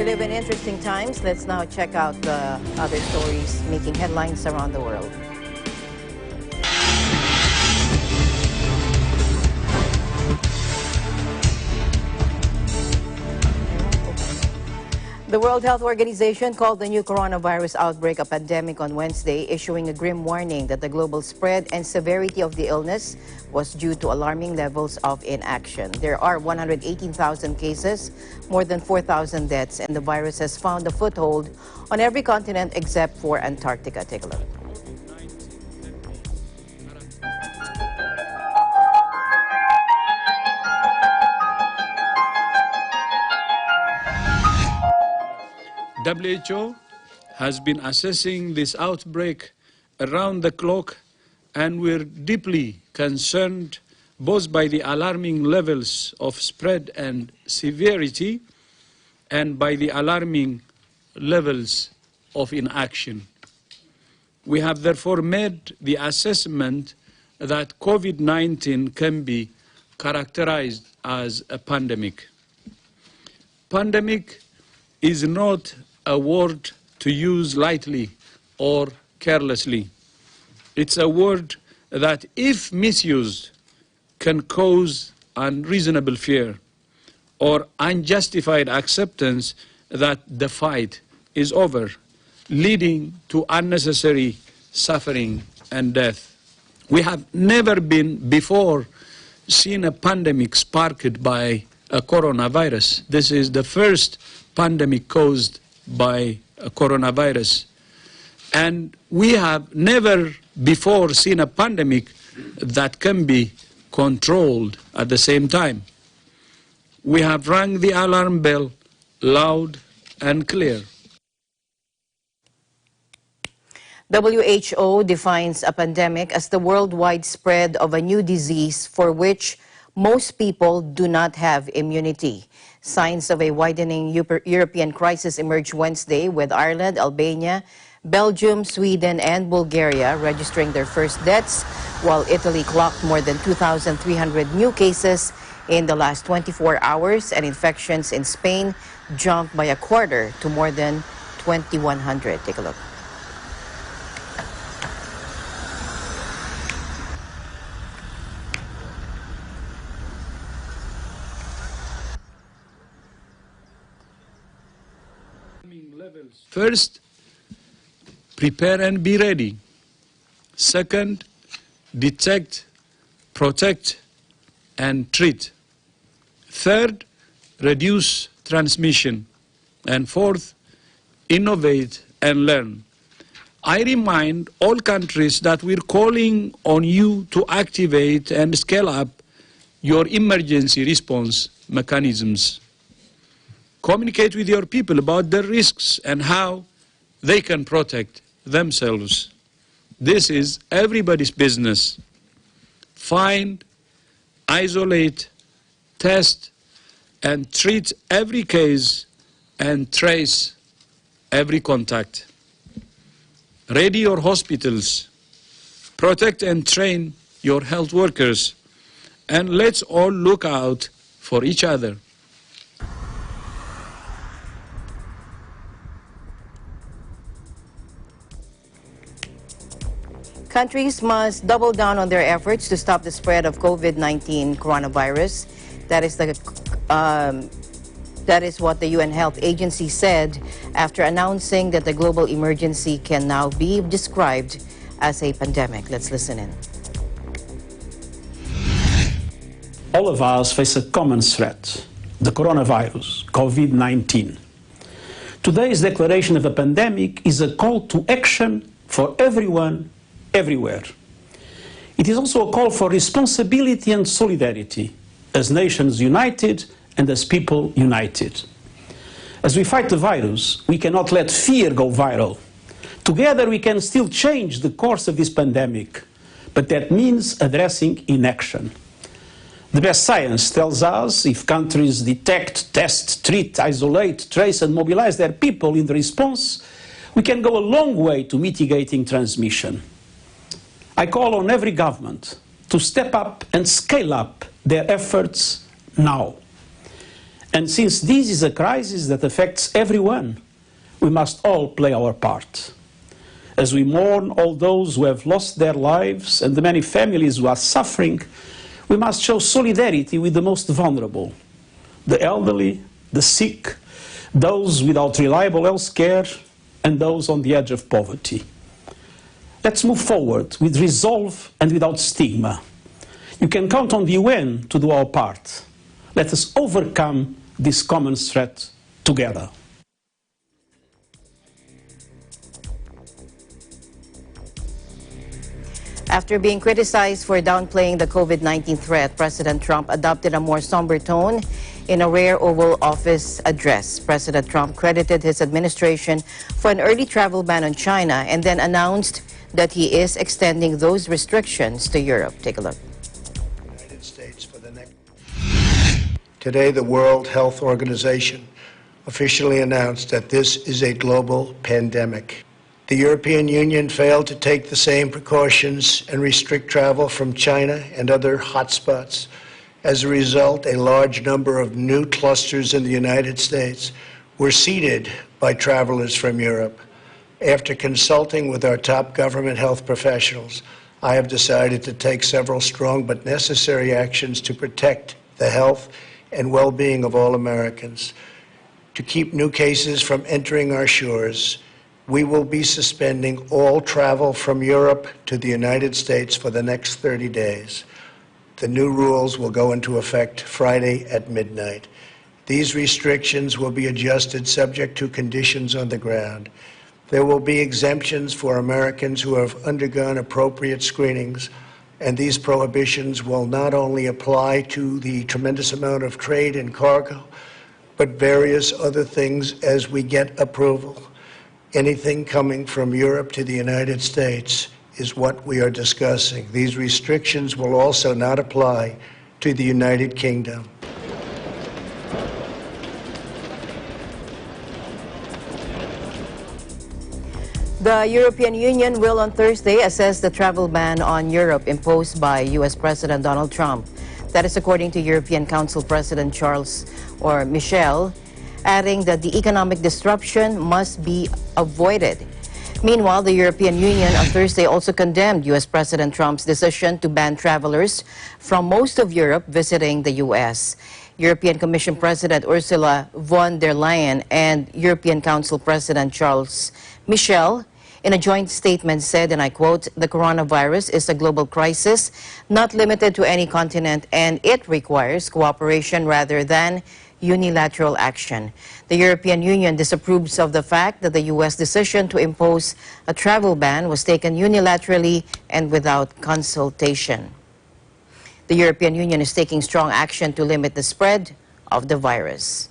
We live in interesting times. Let's now check out the other stories making headlines around the world. The World Health Organization called the new coronavirus outbreak a pandemic on Wednesday, issuing a grim warning that the global spread and severity of the illness was due to alarming levels of inaction. There are 118,000 cases, more than 4,000 deaths, and the virus has found a foothold on every continent except for Antarctica. Take a look. WHO has been assessing this outbreak around the clock, and we're deeply concerned both by the alarming levels of spread and severity and by the alarming levels of inaction. We have therefore made the assessment that COVID-19 can be characterized as a pandemic. Pandemic is not a word to use lightly or carelessly. It's a word that, if misused, can cause unreasonable fear or unjustified acceptance that the fight is over, leading to unnecessary suffering and death. We have never before seen a pandemic sparked by a coronavirus. This is the first pandemic caused by a coronavirus. And we have never before seen a pandemic that can be controlled at the same time. We have rung the alarm bell loud and clear. WHO defines a pandemic as the worldwide spread of a new disease for which most people do not have immunity. Signs of a widening European crisis emerged Wednesday, with Ireland, Albania, Belgium, Sweden, and Bulgaria registering their first deaths, while Italy clocked more than 2,300 new cases in the last 24 hours, and infections in Spain jumped by a quarter to more than 2,100. Take a look. First, prepare and be ready. Second, detect, protect, and treat. Third, reduce transmission. And fourth, innovate and learn. I remind all countries that we're calling on you to activate and scale up your emergency response mechanisms. Communicate with your people about the risks and how they can protect themselves. This is everybody's business. Find, isolate, test, and treat every case and trace every contact. Ready your hospitals. Protect and train your health workers. And let's all look out for each other. Countries must double down on their efforts to stop the spread of COVID-19 coronavirus. That is what the UN Health Agency said after announcing that the global emergency can now be described as a pandemic. Let's listen in. All of us face a common threat, the coronavirus, COVID-19. Today's declaration of a pandemic is a call to action for everyone, everywhere. It is also a call for responsibility and solidarity, as nations united and as people united. As we fight the virus, we cannot let fear go viral. Together we can still change the course of this pandemic, but that means addressing inaction. The best science tells us if countries detect, test, treat, isolate, trace and mobilize their people in the response, we can go a long way to mitigating transmission. I call on every government to step up and scale up their efforts now. And since this is a crisis that affects everyone, we must all play our part. As we mourn all those who have lost their lives and the many families who are suffering, we must show solidarity with the most vulnerable, the elderly, the sick, those without reliable health care, and those on the edge of poverty. Let's move forward with resolve and without stigma. You can count on the UN to do our part. Let us overcome this common threat together. After being criticized for downplaying the COVID-19 threat, President Trump adopted a more somber tone in a rare Oval Office address. President Trump credited his administration for an early travel ban on China and then announced that he is extending those restrictions to Europe. Take a look. United States for the next. Today, the World Health Organization officially announced that this is a global pandemic. The European Union failed to take the same precautions and restrict travel from China and other hotspots. As a result, a large number of new clusters in the United States were seeded by travelers from Europe. After consulting with our top government health professionals, I have decided to take several strong but necessary actions to protect the health and well-being of all Americans. To keep new cases from entering our shores, we will be suspending all travel from Europe to the United States for the next 30 days. The new rules will go into effect Friday at midnight. These restrictions will be adjusted subject to conditions on the ground. There will be exemptions for Americans who have undergone appropriate screenings, and these prohibitions will not only apply to the tremendous amount of trade and cargo, but various other things as we get approval. Anything coming from Europe to the United States is what we are discussing. These restrictions will also not apply to the United Kingdom. The European Union will on Thursday assess the travel ban on Europe imposed by U.S. President Donald Trump. That is according to European Council President Michel, adding that the economic disruption must be avoided. Meanwhile, the European Union on Thursday also condemned U.S. President Trump's decision to ban travelers from most of Europe visiting the U.S. European Commission President Ursula von der Leyen and European Council President Charles Michel, in a joint statement, said, and I quote, "The coronavirus is a global crisis, not limited to any continent, and it requires cooperation rather than unilateral action." The European Union disapproves of the fact that the U.S. decision to impose a travel ban was taken unilaterally and without consultation. The European Union is taking strong action to limit the spread of the virus.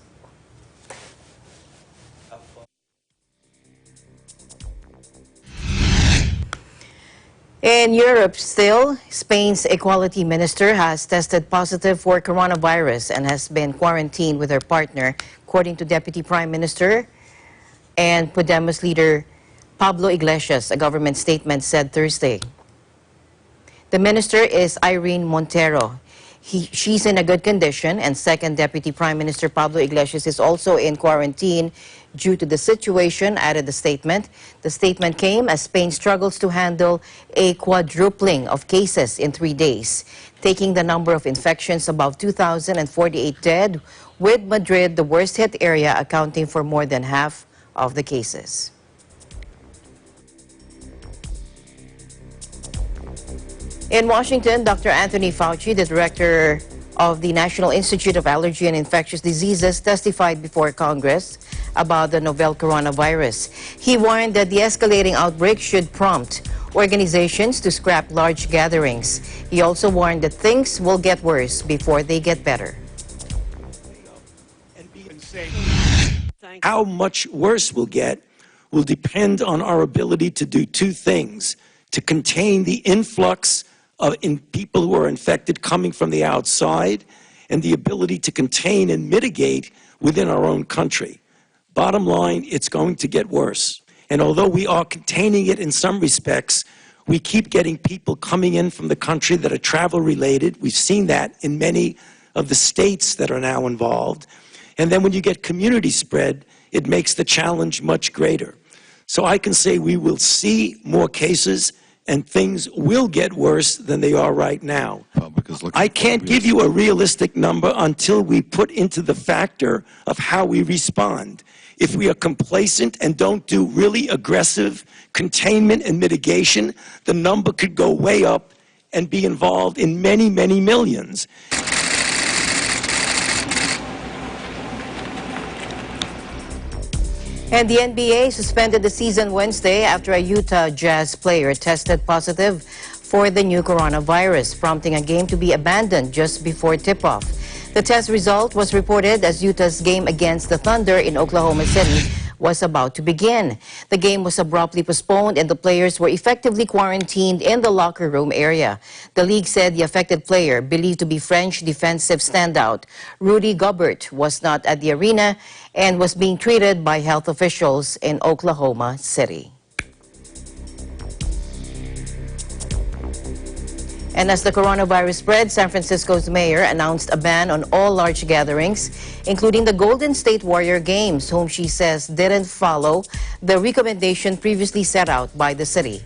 In Europe still, Spain's equality minister has tested positive for coronavirus and has been quarantined with her partner, according to Deputy Prime Minister and Podemos leader Pablo Iglesias, a government statement said Thursday. The minister is Irene Montero. She's in a good condition, and second Deputy Prime Minister Pablo Iglesias is also in quarantine due to the situation, added the statement. The statement came as Spain struggles to handle a quadrupling of cases in 3 days, taking the number of infections above 2,048 dead, with Madrid, the worst hit area, accounting for more than half of the cases. In Washington, Dr. Anthony Fauci, the director of the National Institute of Allergy and Infectious Diseases, testified before Congress about the novel coronavirus. He warned that the escalating outbreak should prompt organizations to scrap large gatherings. He also warned that things will get worse before they get better. How much worse we'll get will depend on our ability to do two things: to contain the influx of people who are infected coming from the outside, and the ability to contain and mitigate within our own country. Bottom line, it's going to get worse. And although we are containing it in some respects, we keep getting people coming in from the country that are travel related. We've seen that in many of the states that are now involved. And then when you get community spread, it makes the challenge much greater. So I can say we will see more cases and things will get worse than they are right now. I can't give you a realistic number until we put into the factor of how we respond. If we are complacent and don't do really aggressive containment and mitigation, the number could go way up and be involved in many, many millions. And the NBA suspended the season Wednesday after a Utah Jazz player tested positive for the new coronavirus, prompting a game to be abandoned just before tip-off. The test result was reported as Utah's game against the Thunder in Oklahoma City was about to begin. The game was abruptly postponed and the players were effectively quarantined in the locker room area. The league said the affected player, believed to be French defensive standout Rudy Gobert, was not at the arena and was being treated by health officials in Oklahoma City. And as the coronavirus spread, San Francisco's mayor announced a ban on all large gatherings, including the Golden State Warrior games, whom she says didn't follow the recommendation previously set out by the city.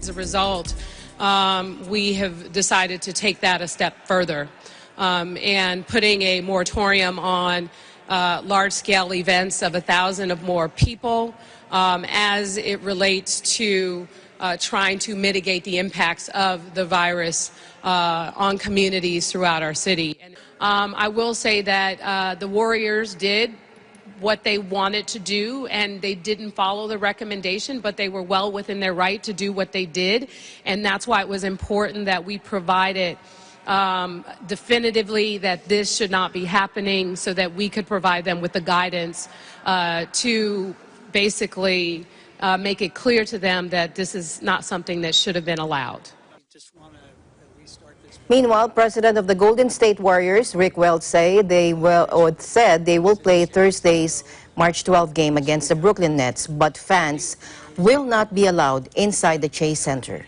As a result, we have decided to take that a step further. And putting a moratorium on large-scale events of 1,000 or more people as it relates to trying to mitigate the impacts of the virus on communities throughout our city. And, I will say that the Warriors did what they wanted to do, and they didn't follow the recommendation, but they were well within their right to do what they did, and that's why it was important that we provided definitively that this should not be happening so that we could provide them with the guidance to basically make it clear to them that this is not something that should have been allowed. Meanwhile, President of the Golden State Warriors, Rick Welts, said they will play Thursday's March 12 game against the Brooklyn Nets, but fans will not be allowed inside the Chase Center.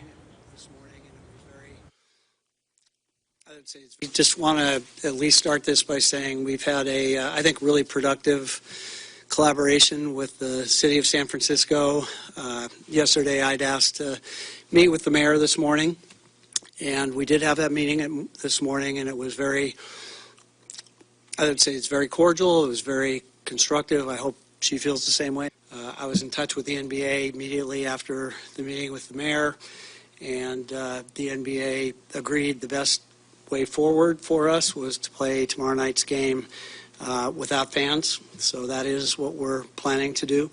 We just want to at least start this by saying we've had a, I think, really productive collaboration with the City of San Francisco. Yesterday, I'd asked to meet with the mayor this morning, and we did have that meeting this morning, and it was very, I would say it's very cordial. It was very constructive. I hope she feels the same way. I was in touch with the NBA immediately after the meeting with the mayor, and the NBA agreed the best way forward for us was to play tomorrow night's game without fans. So that is what we're planning to do.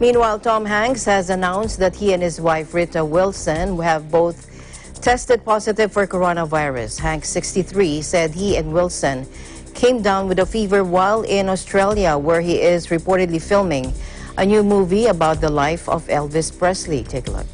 Meanwhile, Tom Hanks has announced that he and his wife Rita Wilson have both tested positive for coronavirus. Hanks, 63, said he and Wilson came down with a fever while in Australia, where he is reportedly filming a new movie about the life of Elvis Presley. Take a look.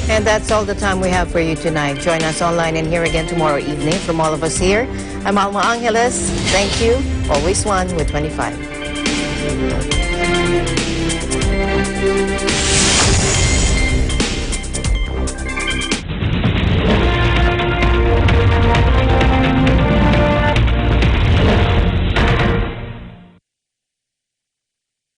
And that's all the time we have for you tonight. Join us online and here again tomorrow evening. From all of us here, I'm Alma Angeles. Thank you. Always one with 25.